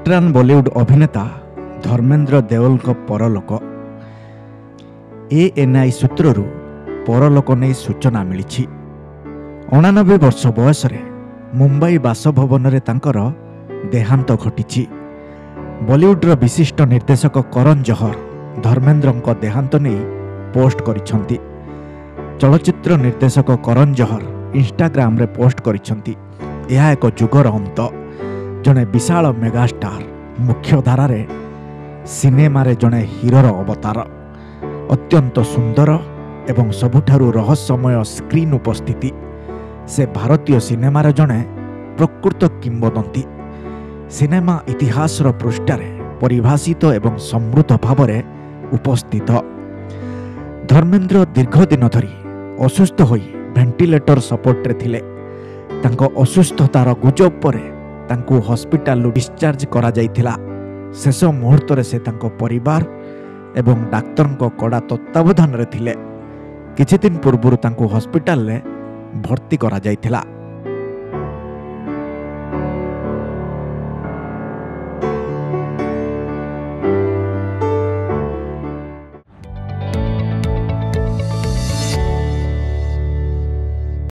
वेटरान बॉलीवुड अभिनेता धर्मेंद्र देओल परलोक एएनआई सूत्रु परलोक नहीं सूचना मिली। 89 वर्ष बयस मुंबई बासभवन में तांकर देहांत घटी। बॉलीवुडर विशिष्ट निर्देशक करण जौहर धर्मेंद्र देहांत नहीं पोस्ट करिसेंती। चलचित्र निर्देशक करण जौहर इंस्टाग्राम रे पोस्ट करिसेंती, यह एक जुगर अंत। जड़े विशाल मेगास्टार मुख्यधारा सिनेमा रे जड़े हीरोर अवतार, अत्यंत सुंदर एवं सबुठारु रहस्यमय स्क्रीन उपस्थिति। से भारतीय सिनेमार जड़े प्रकृत किंवदंती। सिनेमा इतिहास पृष्ठार परिभाषित एवं समृद्ध भाव उपस्थित। धर्मेंद्र दीर्घ दिन धरी असुस्थ होई वेंटिलेटर सपोर्ट रे थिले। तांको असुस्थतार गुजब पर तांको हॉस्पिटल डिस्चार्ज करा जाइथिला। शेष मुहूर्त से तांको परिवार एवं डाक्तर कड़ा तत्वावधान रे थिले। किछि दिन पूर्व तांको हॉस्पिटल रे भर्ती करा जाइथिला।